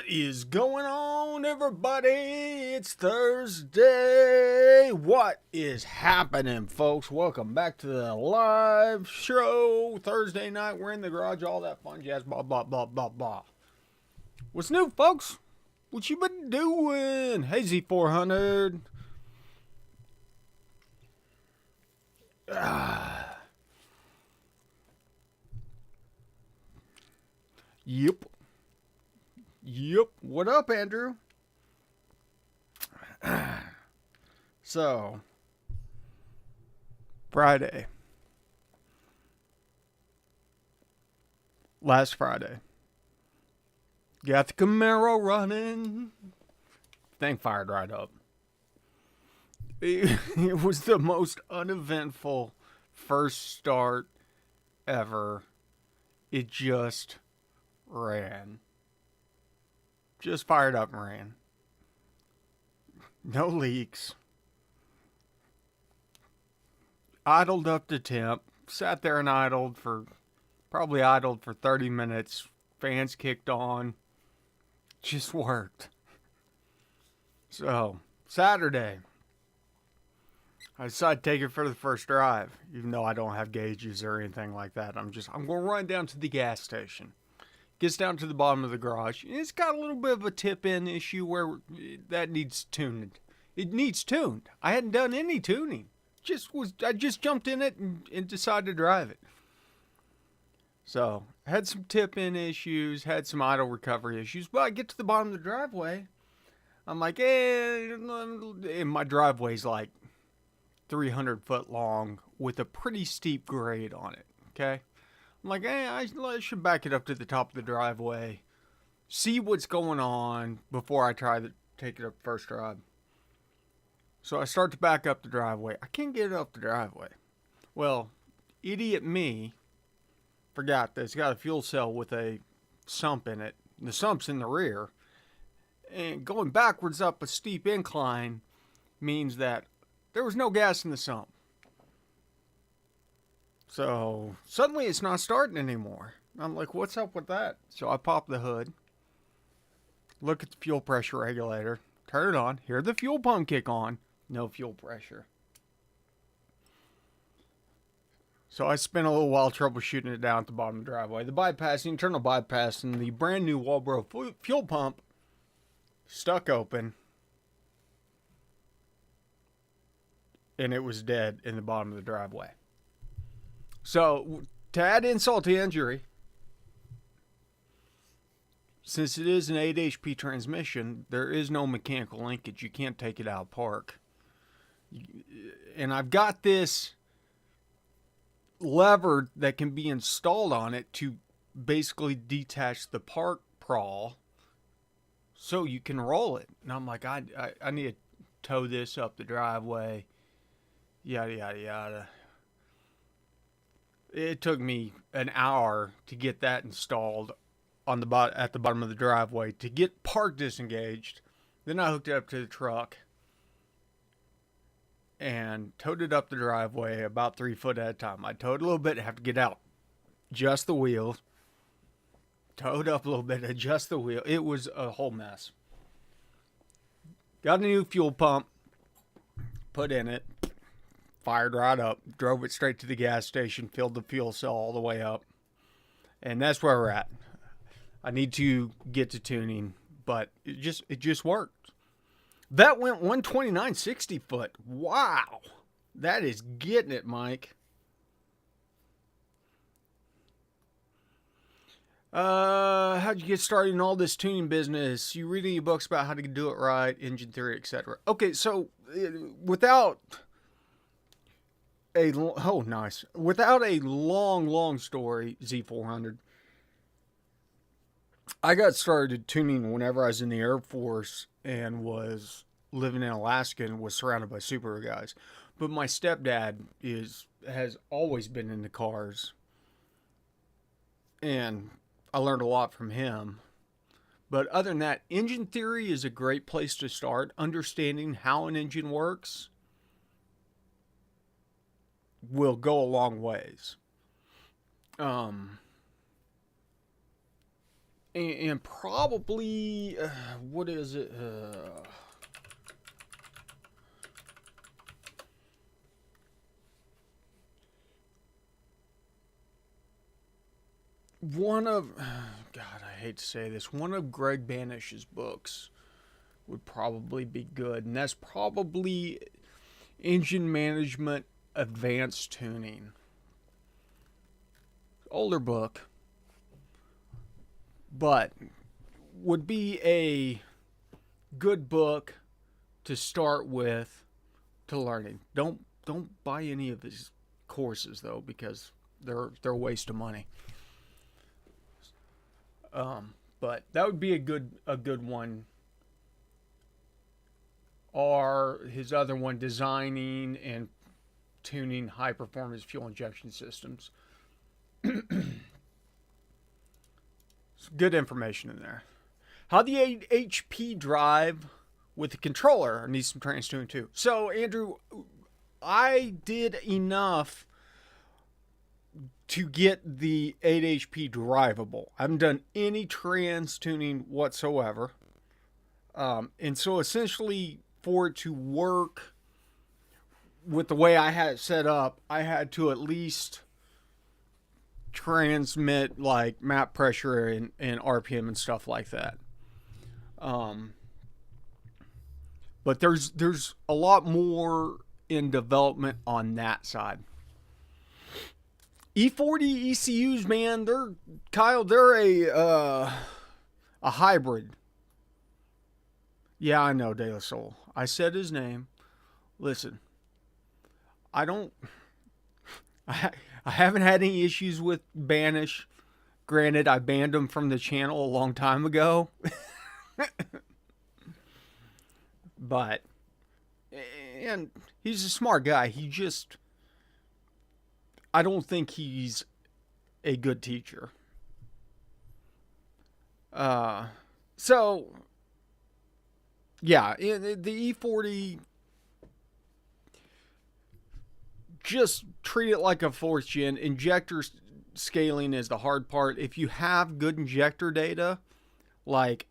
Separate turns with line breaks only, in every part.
What is going on, everybody? It's Thursday. What is happening, folks? Welcome back to the live show. Thursday night, we're in the garage, all that fun jazz, blah, blah, blah, blah, blah. What's new, folks? What you been doing? Hey, Z400. Yep. Yep. What up, Andrew? So, Friday. Last Friday. Got the Camaro running. Thing fired right up. It was the most uneventful first start ever. It just ran. Just fired up and ran. No leaks. Idled up to temp. Sat there and probably idled for 30 minutes. Fans kicked on. Just worked. So, Saturday, I decided to take it for the first drive. Even though I don't have gauges or anything like that. I'm going to run down to the gas station. Gets down to the bottom of the garage. It's got a little bit of a tip-in issue where that needs tuned. It needs tuned. I hadn't done any tuning. I just jumped in it and decided to drive it. So, had some tip-in issues, had some idle recovery issues, but I get to the bottom of the driveway. I'm like, and my driveway's like 300 foot long with a pretty steep grade on it, okay? I'm like, I should back it up to the top of the driveway, see what's going on before I try to take it up first drive. So I start to back up the driveway. I can't get it up the driveway. Well, idiot me forgot that it's got a fuel cell with a sump in it. The sump's in the rear. And going backwards up a steep incline means that there was no gas in the sump. So, suddenly it's not starting anymore. I'm like, what's up with that? So I pop the hood, look at the fuel pressure regulator, turn it on, hear the fuel pump kick on, no fuel pressure. So I spent a little while troubleshooting it down at the bottom of the driveway. The internal bypass, and the brand new Walbro fuel pump stuck open. And it was dead in the bottom of the driveway. So, to add insult to injury, since it is an 8 HP transmission, there is no mechanical linkage. You can't take it out of park. And I've got this lever that can be installed on it to basically detach the park prawl so you can roll it. And I'm like, I need to tow this up the driveway, yada, yada, yada. It took me an hour to get that installed at the bottom of the driveway to get park disengaged. Then I hooked it up to the truck and towed it up the driveway about 3 foot at a time. I towed a little bit, have to get out, adjust the wheels, towed up a little bit, adjust the wheel. It was a whole mess. Got a new fuel pump, put in it. Fired right up, drove it straight to the gas station, filled the fuel cell all the way up. And that's where we're at. I need to get to tuning, but it just worked. That went 129 60 foot. Wow. That is getting it, Mike. How'd you get started in all this tuning business? You read any books about how to do it right, engine theory, etc. Okay, so without a long story, Z400, I got started tuning whenever I was in the Air Force and was living in Alaska and was surrounded by super guys. But my stepdad has always been into cars, and I learned a lot from him. But other than that, engine theory is a great place to start. Understanding how an engine works will go a long ways. and probably, what is it? One of, God, I hate to say this, one of Greg Banish's books would probably be good, and that's probably Engine Management Advanced Tuning. Older book, but would be a good book to start with to learning. Don't buy any of his courses though, because they're a waste of money. But that would be a good one. Or his other one, Designing and Tuning High Performance Fuel Injection Systems. Good information in there. How the 8 HP drive with the controller needs some trans tuning too. So Andrew, I did enough to get the 8 HP drivable. I haven't done any trans tuning whatsoever. And so essentially for it to work with the way I had it set up, I had to at least transmit like map pressure and RPM and stuff like that. But there's a lot more in development on that side. E40 ECUs, man, they're a hybrid. Yeah, I know, De La Soul. I said his name. Listen, I haven't had any issues with Banish. Granted, I banned him from the channel a long time ago. But, and he's a smart guy. I don't think he's a good teacher. So, yeah, the E40, just treat it like a 4th gen. Injector scaling is the hard part. If you have good injector data, like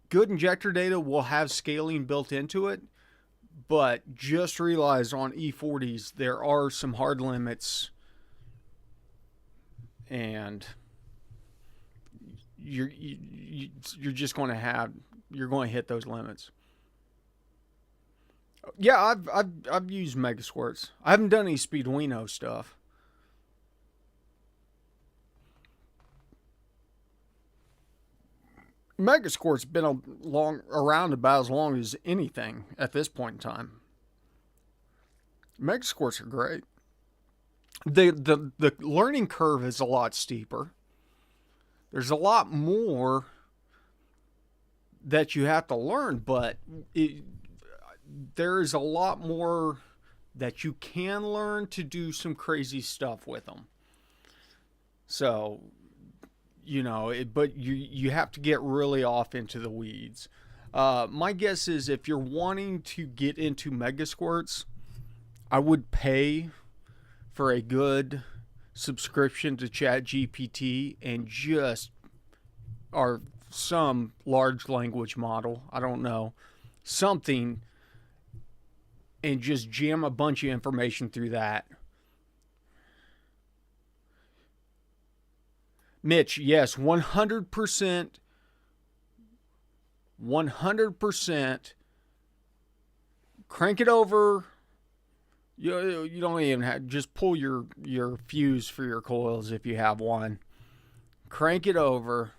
good injector data will have scaling built into it, but just realize on E40s there are some hard limits, and you're just going to hit those limits. Yeah, I've used Megasquirts. I haven't done any Speeduino stuff. Megasquirt's been around about as long as anything at this point in time. Megasquirts are great. The learning curve is a lot steeper. There's a lot more that you have to learn, but there is a lot more that you can learn to do some crazy stuff with them. So, but you have to get really off into the weeds. My guess is if you're wanting to get into Megasquirts, I would pay for a good subscription to ChatGPT and or some large language model, I don't know, something, and just jam a bunch of information through that. Mitch, yes, 100%. 100%. Crank it over. You don't even have, just pull your fuse for your coils if you have one. Crank it over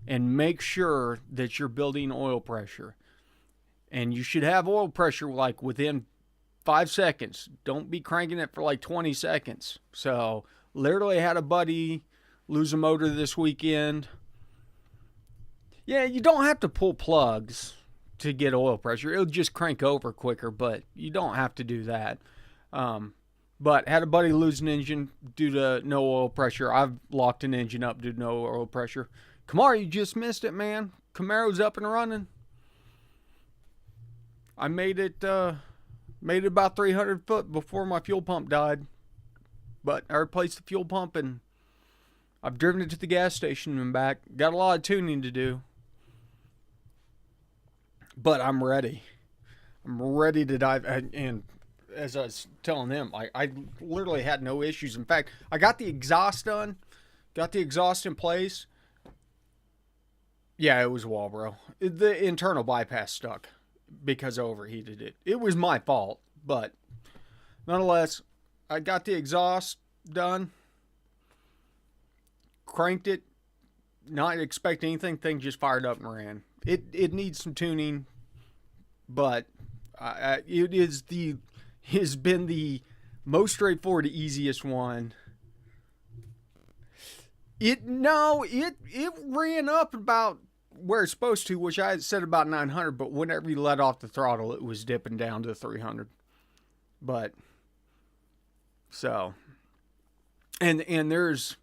and make sure that you're building oil pressure. And you should have oil pressure like within 5 seconds. Don't be cranking it for like 20 seconds. So, literally had a buddy lose a motor this weekend. Yeah, you don't have to pull plugs to get oil pressure. It'll just crank over quicker, but you don't have to do that. But had a buddy lose an engine due to no oil pressure. I've locked an engine up due to no oil pressure. Camaro, you just missed it, man. Camaro's up and running. I made it about 300 foot before my fuel pump died. But I replaced the fuel pump and I've driven it to the gas station and back. Got a lot of tuning to do. But I'm ready. I'm ready to dive. And as I was telling them, I literally had no issues. In fact, I got the exhaust done. Got the exhaust in place. Yeah, it was wall, bro. The internal bypass stuck because I overheated it. It was my fault, but nonetheless, I got the exhaust done. Cranked it. Not expecting anything. Thing just fired up and ran. It needs some tuning, but it has been the most straightforward, easiest one. It ran up about where it's supposed to, which I had said about 900, but whenever you let off the throttle, it was dipping down to 300. But so, and there's,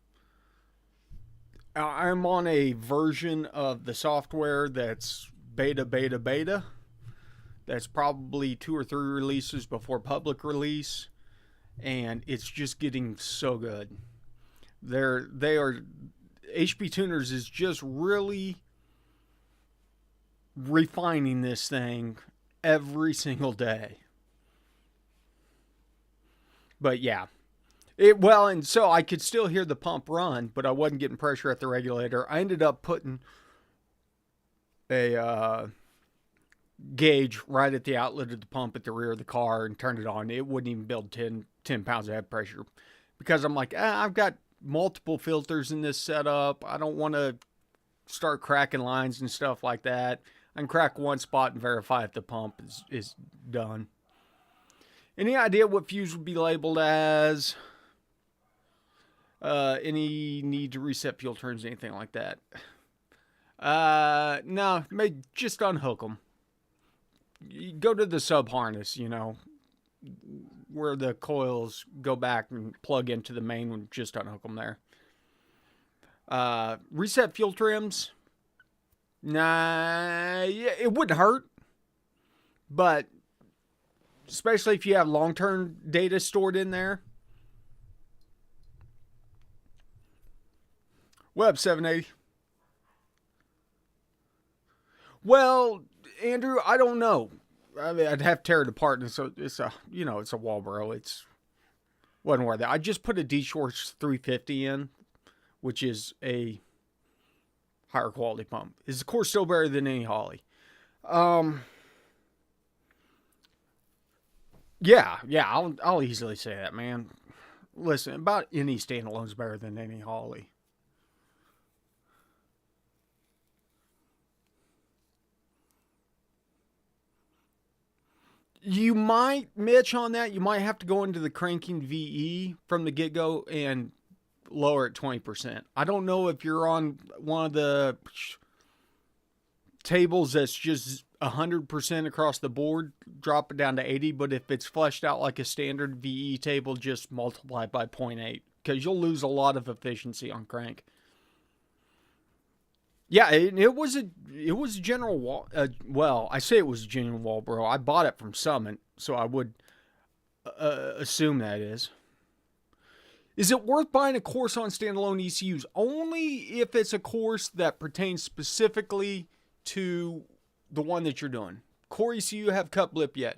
I'm on a version of the software that's beta. That's probably 2 or 3 releases before public release, and it's just getting so good. They are HP Tuners is just really refining this thing every single day. But yeah, and so I could still hear the pump run, but I wasn't getting pressure at the regulator. I ended up putting a gauge right at the outlet of the pump at the rear of the car and turned it on. It wouldn't even build 10 pounds of head pressure because I'm like, I've got multiple filters in this setup. I don't want to start cracking lines and stuff like that. I can crack one spot and verify if the pump is done. Any idea what fuse would be labeled as? Any need to reset fuel turns, anything like that? No, just unhook them. You go to the sub harness, where the coils go back and plug into the main one, just unhook them there. Reset fuel trims. Nah, yeah, it wouldn't hurt. But especially if you have long-term data stored in there. Web 780. Well, Andrew, I don't know. I mean, I'd have to tear it apart. And so it's a Walbro. Wasn't worth it. I just put a D-Shorts 350 in, which is a higher quality pump. It's of course still better than any Holley. Yeah, I'll easily say that, man. Listen, about any standalone's better than any Holley. You might, Mitch, on that, you might have to go into the cranking VE from the get-go and lower it 20%. I don't know if you're on one of the tables that's just 100% across the board, drop it down to 80, but if it's fleshed out like a standard VE table, just multiply by 0.8, because you'll lose a lot of efficiency on crank. Yeah, it was a general wall. Well, I say it was a genuine Walbro. I bought it from Summit, so I would assume that is. Is it worth buying a course on standalone ECUs? Only if it's a course that pertains specifically to the one that you're doing. Core ECU have cut blip yet.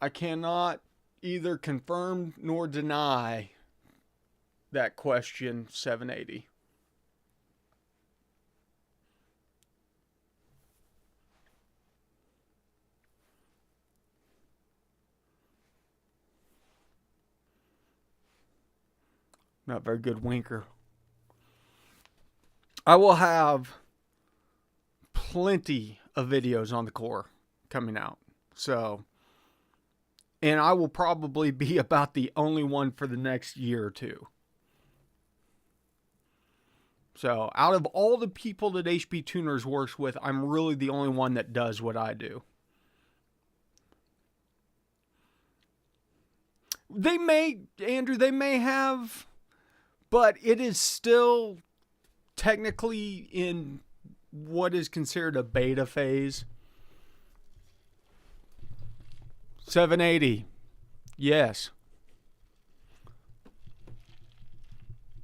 I cannot either confirm nor deny that question, 780. Not very good winker. I will have plenty of videos on the core coming out. So, and I will probably be about the only one for the next year or two. So, out of all the people that HP Tuners works with, I'm really the only one that does what I do. They may, Andrew, have, but it is still technically in what is considered a beta phase. 780. Yes.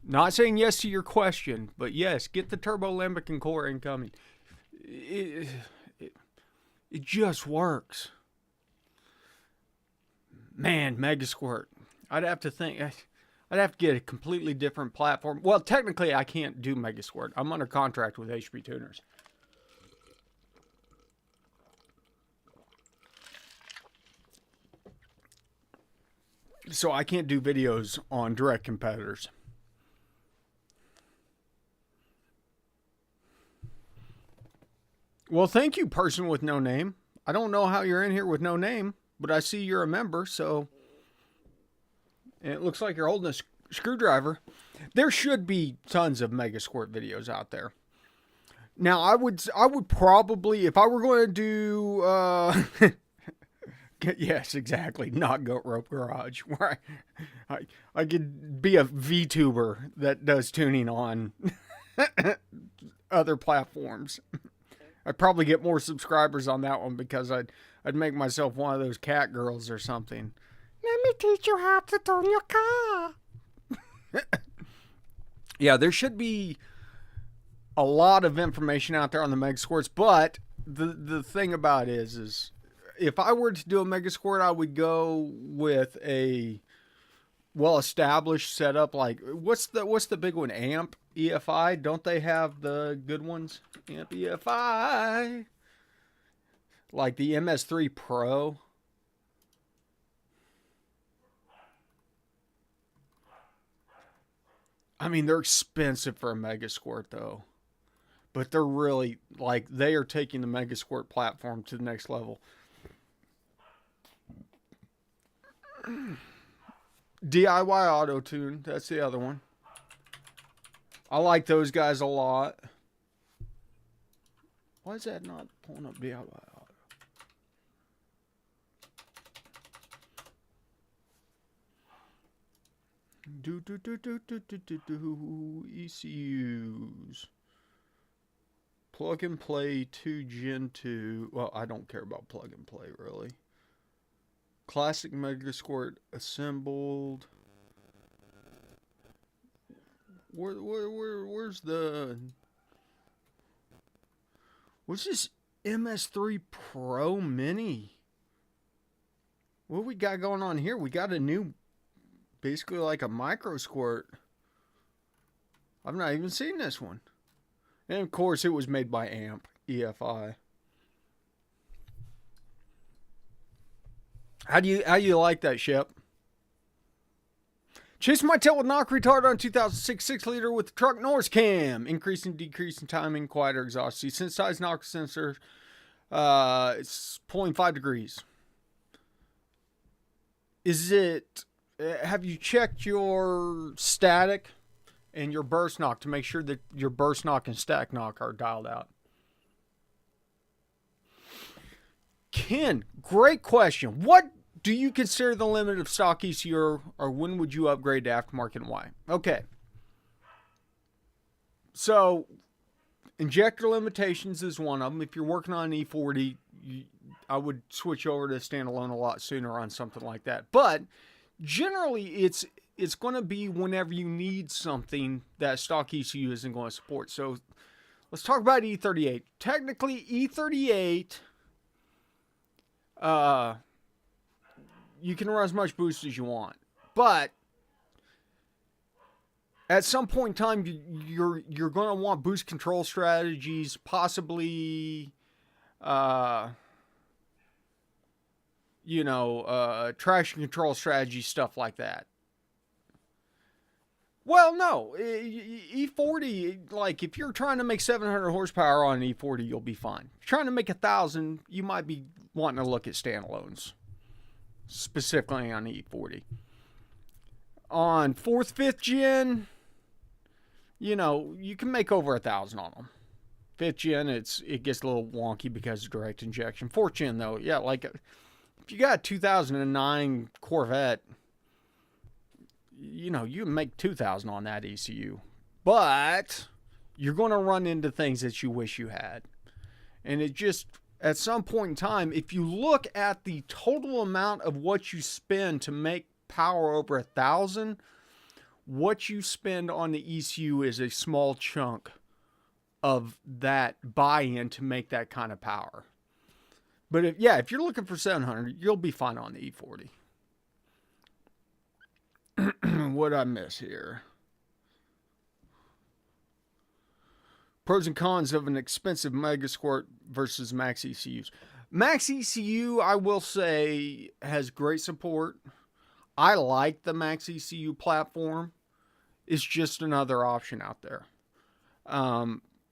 Not saying yes to your question, but yes, get the turbo limbic and core incoming. It just works. Man, Mega Squirt. I'd have to think. I'd have to get a completely different platform. Well, technically, I can't do Mega Squirt. I'm under contract with HP Tuners. So I can't do videos on direct competitors. Well, thank you, person with no name. I don't know how you're in here with no name, but I see you're a member, so... And it looks like you're holding a screwdriver. There should be tons of Mega Squirt videos out there. Now, I would probably, if I were going to do... yes, exactly. Not Goat Rope Garage. Where I could be a VTuber that does tuning on other platforms. I'd probably get more subscribers on that one because I'd make myself one of those cat girls or something. Let me teach you how to tune your car. Yeah, there should be a lot of information out there on the Mega Squirts, but the thing about it is if I were to do a Mega Squirt, I would go with a well-established setup. Like, what's the big one? Amp EFI? Don't they have the good ones? Amp EFI, like the MS3 Pro. I mean, they're expensive for a Mega Squirt though, but they're really, like, they are taking the Mega Squirt platform to the next level. DIY Auto Tune, that's the other one. I like those guys a lot. Why is that not pulling up DIY Auto? ECUs. Plug and play 2 Gen 2. Well, I don't care about plug and play really. Classic Mega Squirt assembled. Where's the... What's this MS3 Pro Mini? What we got going on here? We got a new, basically like a micro squirt. I've not even seen this one. And of course it was made by Amp EFI. How do you like that, Shep? Chasing my tail with knock retard on 2006 6-liter with the truck Norris cam. Increasing, decreasing timing, quieter exhaust. See, sensitized knock sensor. It's pulling 5 degrees. Is it... have you checked your static and your burst knock to make sure that your burst knock and stack knock are dialed out? Ken, great question. What do you consider the limit of stock ECU, or when would you upgrade to aftermarket and why? Okay. So, injector limitations is one of them. If you're working on an E40, I would switch over to standalone a lot sooner on something like that. But generally, it's going to be whenever you need something that stock ECU isn't going to support. So, let's talk about E38. Technically, E38... you can run as much boost as you want, but at some point in time, you're going to want boost control strategies, possibly, traction control strategies, stuff like that. Well, no, E40, like if you're trying to make 700 horsepower on an E40, you'll be fine. If you're trying to make 1,000, you might be wanting to look at standalones, specifically on E40. On 4th, 5th gen, you can make over 1,000 on them. 5th gen, it gets a little wonky because of direct injection. 4th gen, though, yeah, like if you got a 2009 Corvette, you can make 2,000 on that ECU, but you're going to run into things that you wish you had. And it just, at some point in time, if you look at the total amount of what you spend to make power over 1,000, what you spend on the ECU is a small chunk of that buy-in to make that kind of power. But if you're looking for 700, you'll be fine on the E40. What'd I miss here? Pros and cons of an expensive Megasquirt versus Max ECUs. Max ECU, I will say, has great support. I like the Max ECU platform. It's just another option out there.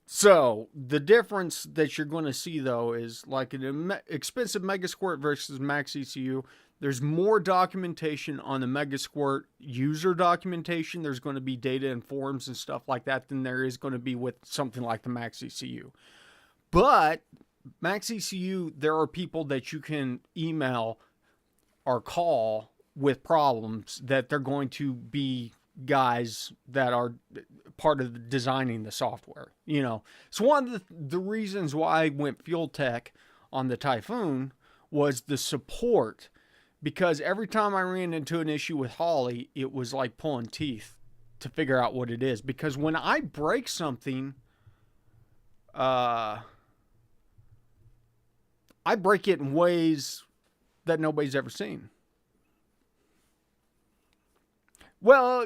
So the difference that you're going to see, though, is like an expensive Megasquirt versus Max ECU. There's more documentation on the Megasquirt user documentation. There's going to be data and forums and stuff like that than there is going to be with something like the Max ECU. But Max ECU, there are people that you can email or call with problems that they're going to be guys that are part of designing the software. You know, so one of the reasons why I went Fuel Tech on the Typhoon was the support. Because every time I ran into an issue with Holly, it was like pulling teeth to figure out what it is. Because when I break something, I break it in ways that nobody's ever seen. Well,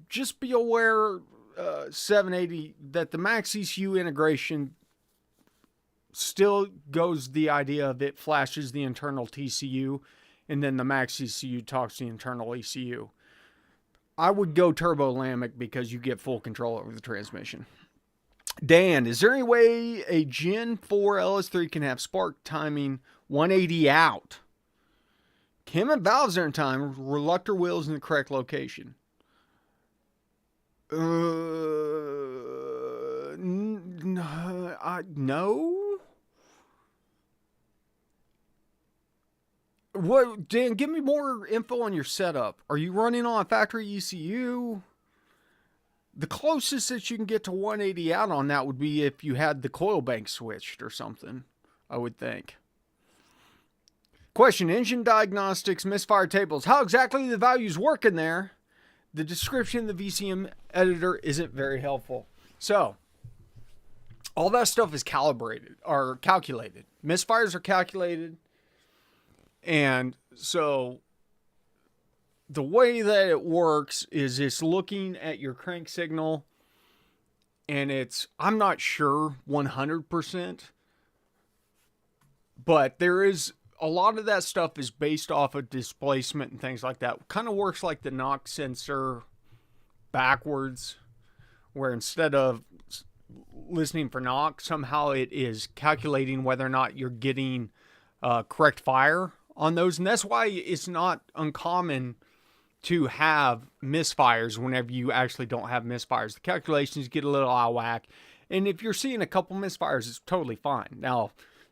just be aware, 780, that the Max ECU integration still goes the idea of it flashes the internal TCU, and then the Max ECU talks the internal ECU. I would go turbo Lamic because you get full control over the transmission. Dan, is there any way a Gen 4 LS3 can have spark timing 180 out? Cam and valves are in time, reluctor wheels in the correct location. No. What, Dan, give me more info on your setup. Are you running on a factory ECU? The closest that you can get to 180 out on that would be if you had the coil bank switched or something, I would think. Question, engine diagnostics, misfire tables. How exactly the values work in there? The description of the VCM editor isn't very helpful. So, all that stuff is calibrated or calculated. Misfires are calculated. And so the way that it works is it's looking at your crank signal, and I'm not sure 100%, but there is a lot of that stuff is based off of displacement and things like that. Kind of works like the knock sensor backwards, where instead of listening for knock, somehow it is calculating whether or not you're getting correct fire on those. And that's why it's not uncommon to have misfires whenever you actually don't have misfires. The calculations get a little out of whack. And if you're seeing a couple misfires, it's totally fine. Now,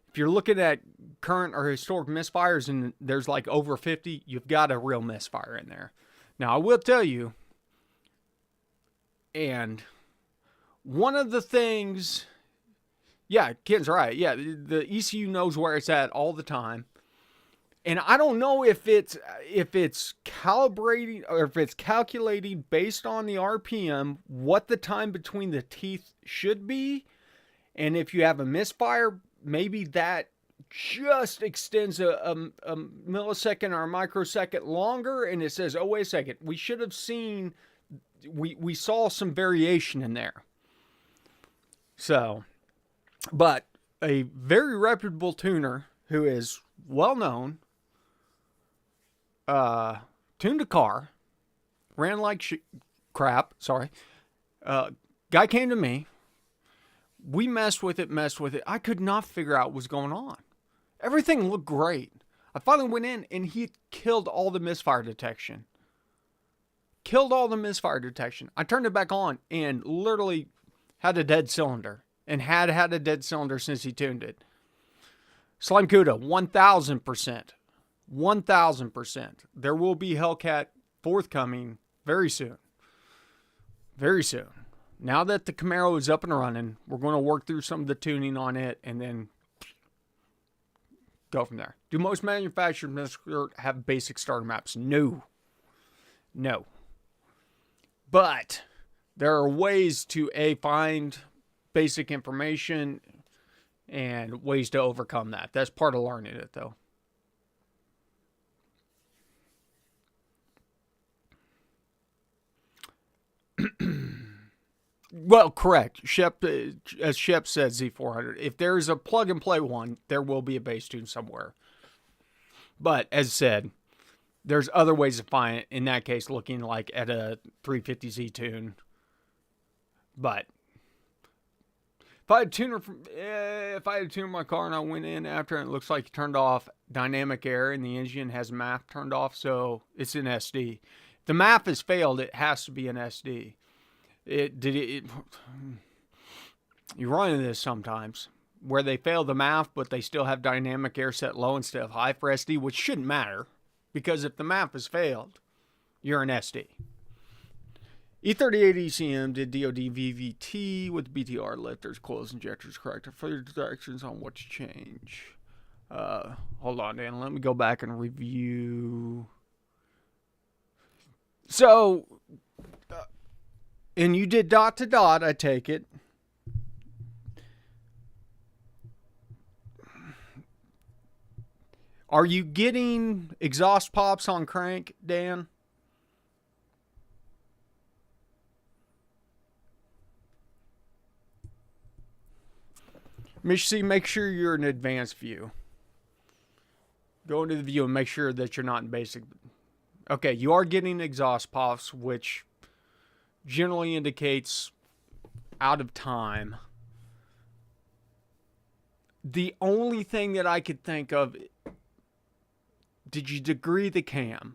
if you're looking at current or historic misfires and there's like over 50, you've got a real misfire in there. Now, I will tell you, and one of the things, yeah, Ken's right. Yeah, the ECU knows where it's at all the time. And I don't know if it's calibrating or if it's calculating based on the RPM what the time between the teeth should be. And if you have a misfire, maybe that just extends a millisecond or a microsecond longer. And it says, oh, wait a second, we should have seen, we saw some variation in there. So, but a very reputable tuner who is well known, tuned a car, ran like crap, sorry. Guy came to me. We messed with it. I could not figure out what was going on. Everything looked great. I finally went in and he killed all the misfire detection. I turned it back on and literally had a dead cylinder. And had a dead cylinder since he tuned it. Slime Cuda, 1,000%. 1,000%. There will be Hellcat forthcoming very soon. Very soon. Now that the Camaro is up and running, we're going to work through some of the tuning on it and then go from there. Do most manufacturers have basic starter maps? No. But there are ways to find basic information and ways to overcome that. That's part of learning it, though. Well, correct. As Shep said, Z400. If there's a plug-and-play one, there will be a bass tune somewhere. But, as said, there's other ways to find it. In that case, looking like at a 350Z tune. But if I had a tuner in my car and I went in after and it looks like it turned off dynamic air and the engine has MAF turned off, so it's an SD. If the MAF has failed, it has to be an SD. You run into this sometimes where they fail the MAF, but they still have dynamic air set low instead of high for SD, which shouldn't matter because if the MAF has failed, you're an SD. E38 ECM did DOD VVT with BTR lifters, coils, injectors, corrector. Further directions on what to change. Hold on, Dan. Let me go back and review. So, and you did dot to dot, I take it. Are you getting exhaust pops on crank, Dan? Make sure you're in advanced view. Go into the view and make sure that you're not in basic. Okay, you are getting exhaust pops, which generally indicates out of time. The only thing that I could think of, did you degree the cam?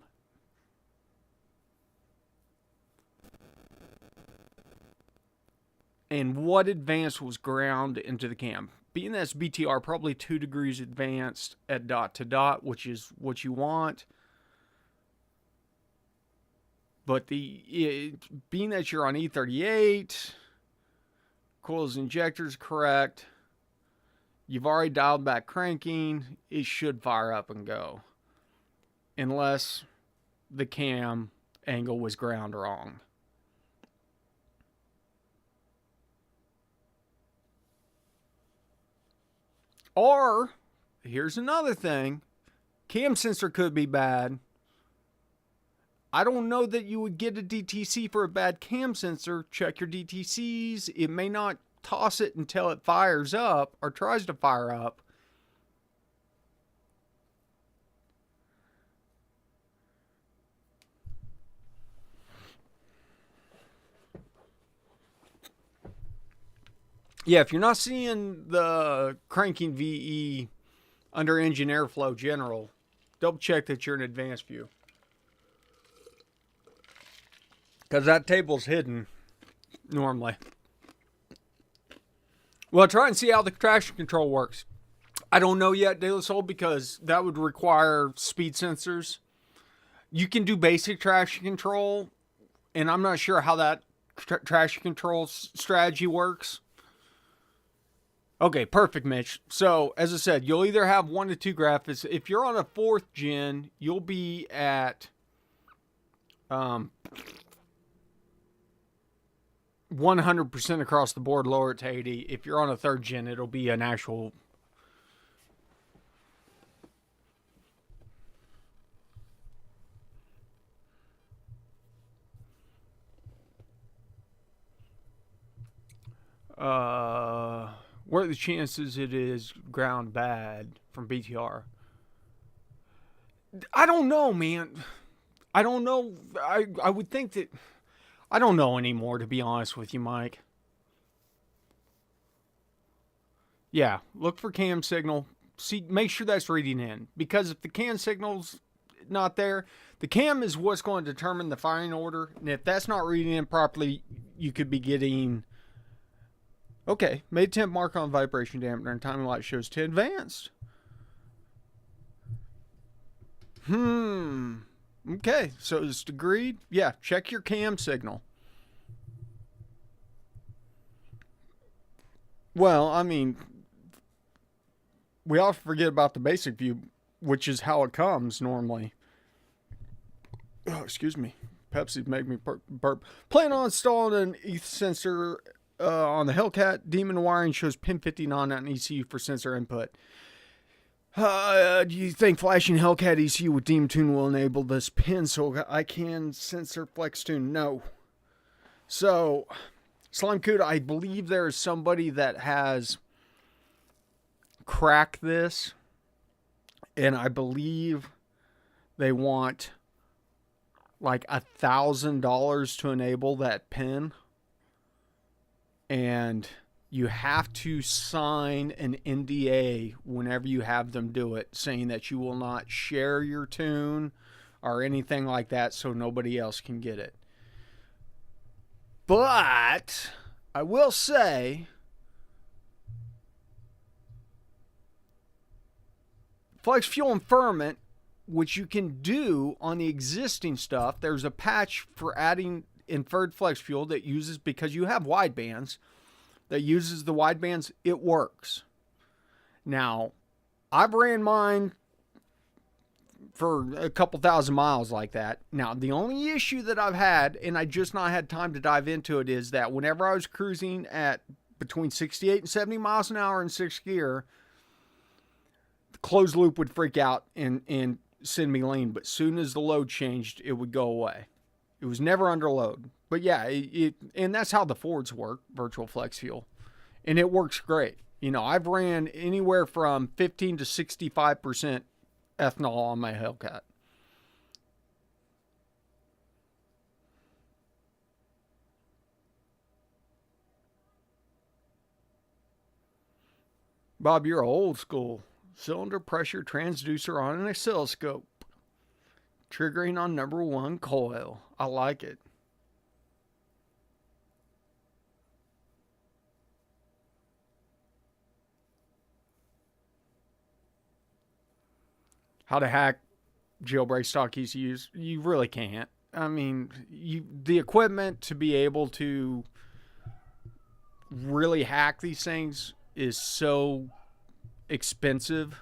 And what advance was ground into the cam? Being that's BTR, probably 2 degrees advanced at dot to dot, which is what you want. But being that you're on E38, coils injectors correct, you've already dialed back cranking, it should fire up and go. Unless the cam angle was ground wrong. Or, here's another thing. Cam sensor could be bad. I don't know that you would get a DTC for a bad cam sensor. Check your DTCs. It may not toss it until it fires up or tries to fire up. Yeah, if you're not seeing the cranking VE under engine airflow general, double check that you're in advanced view. Because that table's hidden normally. Well, try and see how the traction control works. I don't know yet, De La Soul, because that would require speed sensors. You can do basic traction control, and I'm not sure how that traction control strategy works. Okay, perfect, Mitch. So, as I said, you'll either have 1 to 2 graphics. If you're on a 4th gen, you'll be at 100% across the board, lower it to 80. If you're on a 3rd gen, it'll be an actual... what are the chances it is ground bad from BTR? I don't know, man. I don't know. I would think that... I don't know anymore, to be honest with you, Mike. Yeah, look for cam signal. See, make sure that's reading in. Because if the cam signal's not there, the cam is what's going to determine the firing order. And if that's not reading in properly, you could be getting... Okay, made temp mark on vibration dampener and timing light shows to advanced. Okay, so it's degreed. Yeah, check your cam signal. Well, I mean, we often forget about the basic view, which is how it comes normally. Oh, excuse me. Pepsi's make me burp. Plan on installing an ETH sensor on the Hellcat. Demon wiring shows pin 59 on ECU for sensor input. Do you think flashing Hellcat ECU with InTune will enable this pin so I can sensor flex tune? No. So, Slime Cuda, I believe there is somebody that has cracked this, and I believe they want like $1,000 to enable that pin, and you have to sign an NDA whenever you have them do it, saying that you will not share your tune or anything like that, so nobody else can get it. But I will say, flex fuel and ferment, which you can do on the existing stuff. There's a patch for adding inferred flex fuel that uses, because you have wide bands, that uses the wide bands. It works. Now, I've ran mine for a couple thousand miles like that. Now, the only issue that I've had, and I just not had time to dive into it, is that whenever I was cruising at between 68 and 70 miles an hour in 6th gear, the closed loop would freak out and send me lean. But soon as the load changed, it would go away. It was never under load. But yeah, and that's how the Fords work, virtual flex fuel. And it works great. You know, I've ran anywhere from 15 to 65% ethanol on my Hellcat. Bob, you're old school. Cylinder pressure transducer on an oscilloscope. Triggering on number 1 coil. I like it. How to hack jailbreak stock ECUs? You really can't. I mean, the equipment to be able to really hack these things is so expensive,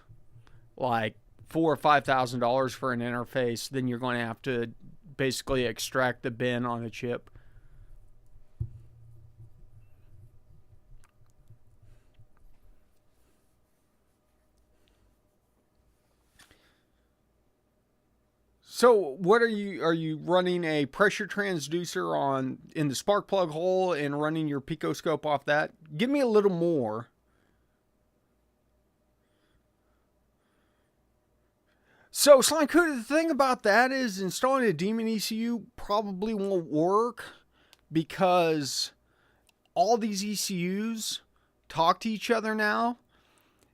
like $4,000 or $5,000 for an interface. Then you're going to have to basically extract the bin on a chip. So what are you running a pressure transducer in the spark plug hole and running your picoscope off that? Give me a little more. So Slime Cuda, the thing about that is installing a Demon ECU probably won't work, because all these ECUs talk to each other now,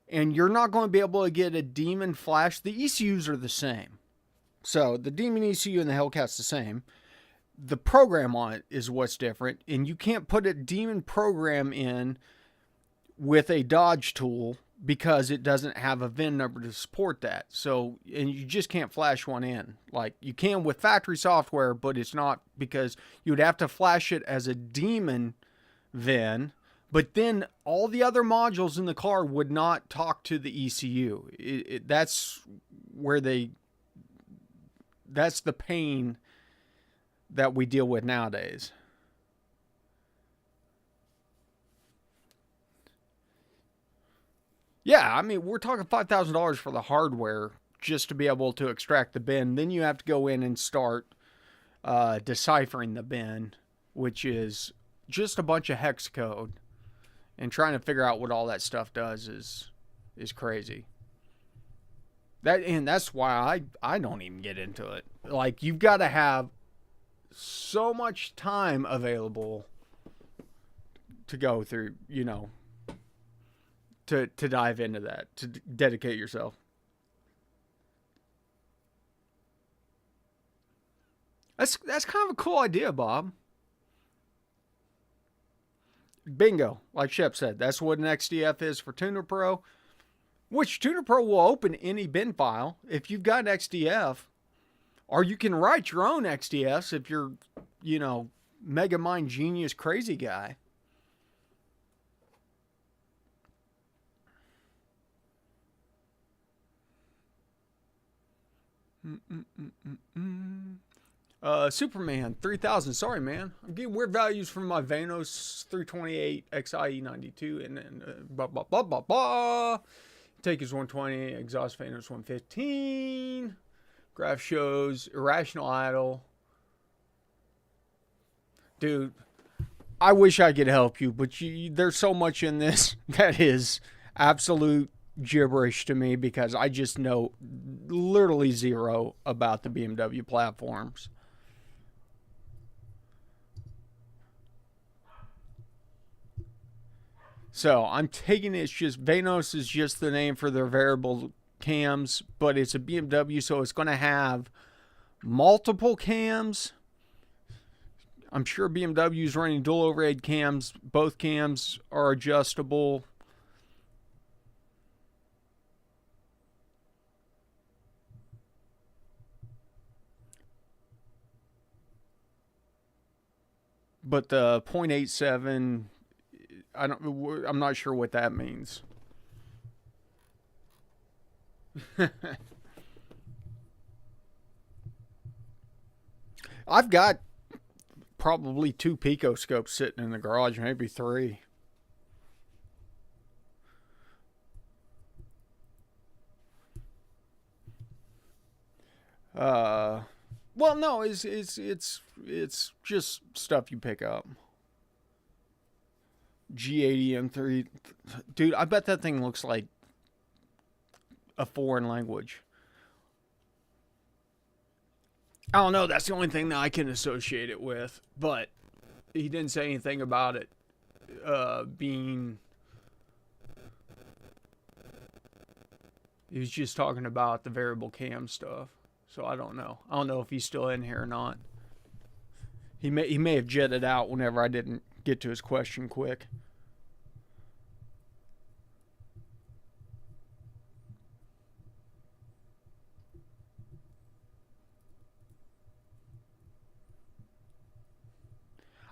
and you're not going to be able to get a Demon flash. The ECUs are the same. So the Demon ECU and the Hellcat's the same. The program on it is what's different, and you can't put a Demon program in with a Dodge tool because it doesn't have a VIN number to support that. So, and you just can't flash one in. Like you can with factory software, but it's not, because you would have to flash it as a Demon VIN, but then all the other modules in the car would not talk to the ECU. That's the pain that we deal with nowadays. Yeah, I mean, we're talking $5,000 for the hardware just to be able to extract the bin. Then you have to go in and start deciphering the bin, which is just a bunch of hex code. And trying to figure out what all that stuff does is crazy. That's why I don't even get into it. Like, you've got to have so much time available to go through, you know, to dive into that, to dedicate yourself. That's kind of a cool idea, Bob. Bingo, like Shep said, that's what an XDF is for Tuner Pro. Which Tuner Pro will open any bin file if you've got an XDF, or you can write your own XDFs if you're, you know, mega mind genius crazy guy. Superman 3000. Sorry, man. I'm getting weird values from my Vanos 328 XIE92 and then blah blah blah blah blah. Take is 120. Exhaust Vanos 115. Graph shows irrational idle. Dude, I wish I could help you, but there's so much in this that is absolute gibberish to me because I just know literally zero about the BMW platforms. So I'm taking it's just Vanos is just the name for their variable cams, but it's a BMW, so it's going to have multiple cams. I'm sure BMW is running dual overhead cams. Both cams are adjustable. But the 0.87, I'm not sure what that means. I've got probably 2 picoscopes sitting in the garage, maybe 3. Well, no, it's just stuff you pick up. G80M3, dude, I bet that thing looks like a foreign language. I don't know. That's the only thing that I can associate it with. But he didn't say anything about it being. He was just talking about the variable cam stuff. So I don't know. I don't know if he's still in here or not. He may have jetted out whenever I didn't get to his question quick.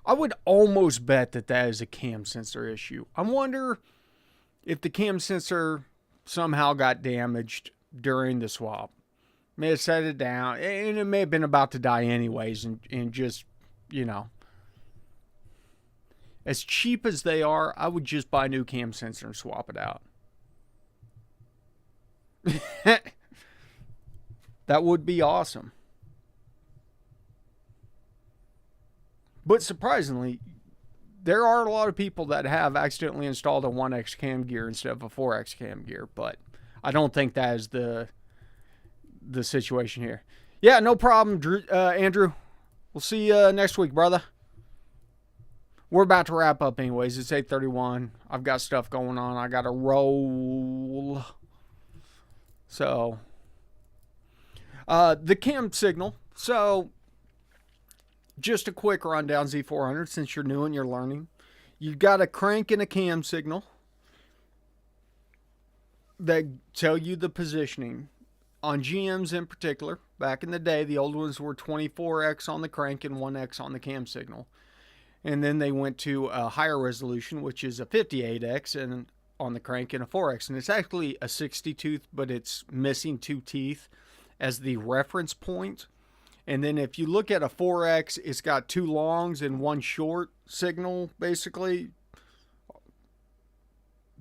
I would almost bet that is a cam sensor issue. I wonder if the cam sensor somehow got damaged during the swap. May have set it down, and it may have been about to die anyways, and just, you know. As cheap as they are, I would just buy a new cam sensor and swap it out. That would be awesome. But surprisingly, there are a lot of people that have accidentally installed a 1X cam gear instead of a 4X cam gear, but I don't think that is the situation here. Yeah, no problem, Drew, Andrew. We'll see you next week, brother. We're about to wrap up anyways. It's 8:31. I've got stuff going on. I got to roll. So, the cam signal. So, just a quick rundown, Z400, since you're new and you're learning. You've got a crank and a cam signal that tell you the positioning. On GMs in particular, back in the day, the old ones were 24x on the crank and 1x on the cam signal. And then they went to a higher resolution, which is a 58x and on the crank and a 4x. And it's actually a 60 tooth, but it's missing 2 teeth as the reference point. And then if you look at a 4X, it's got 2 longs and 1 short signal, basically.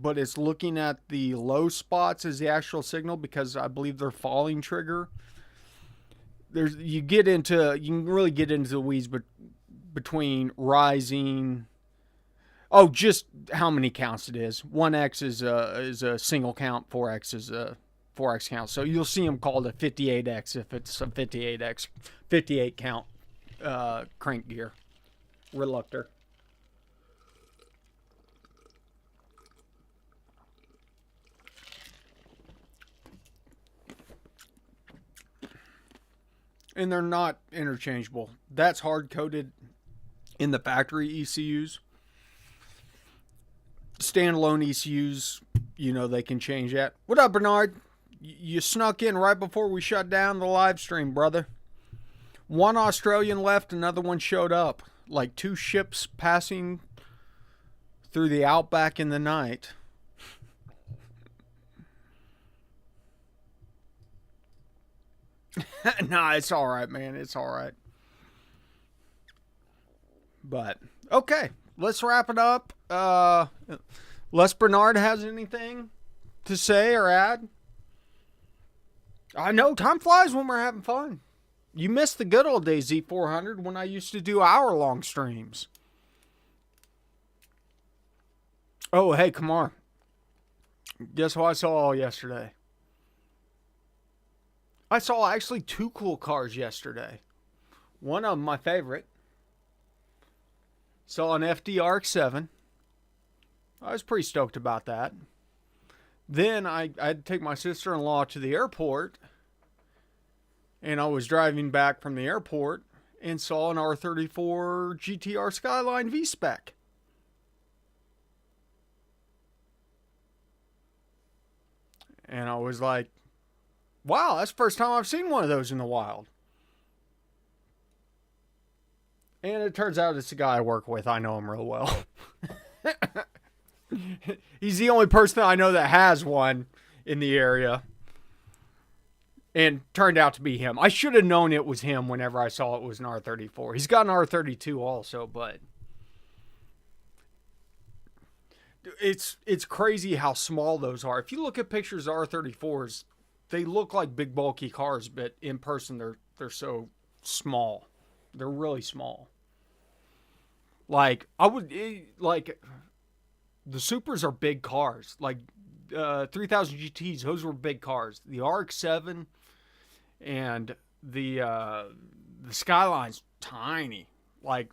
But it's looking at the low spots as the actual signal because I believe they're falling trigger. You can really get into the weeds, but between rising. Oh, just how many counts it is. 1X is a single count. 4X is a 4X count. So you'll see them called a 58X if it's a 58 count crank gear reluctor. And they're not interchangeable. That's hard coded in the factory ECUs. Standalone ECUs, they can change that. What up, Bernard? You snuck in right before we shut down the live stream, brother. One Australian left, another one showed up. Like 2 ships passing through the outback in the night. Nah, it's all right, man. It's all right. But, okay, let's wrap it up. Les Bernard has anything to say or add? I know, time flies when we're having fun. You missed the good old days, Z400, when I used to do hour-long streams. Oh, hey, Kamar. Guess what I saw yesterday? I saw actually 2 cool cars yesterday. One of them, my favorite. Saw an FDRX7. I was pretty stoked about that. Then I had to take my sister-in-law to the airport. And I was driving back from the airport and saw an R34 GTR Skyline V-Spec. And I was like, wow, that's the first time I've seen one of those in the wild. And it turns out it's a guy I work with. I know him real well. He's the only person I know that has one in the area. And turned out to be him. I should have known it was him whenever I saw it was an R34. He's got an R32 also, but it's crazy how small those are. If you look at pictures of R34s, they look like big bulky cars, but in person they're so small. They're really small. Like the Supers are big cars. Like 3000 GTs, those were big cars. The RX-7 and the Skyline's tiny, like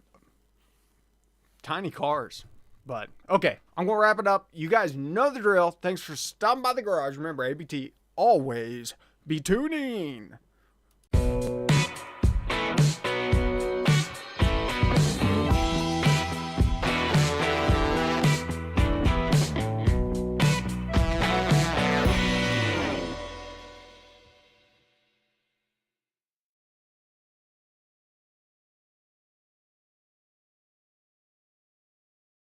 tiny cars. But okay, I'm gonna wrap it up. You guys know the drill. Thanks for stopping by the garage. Remember, ABT, always be tuning.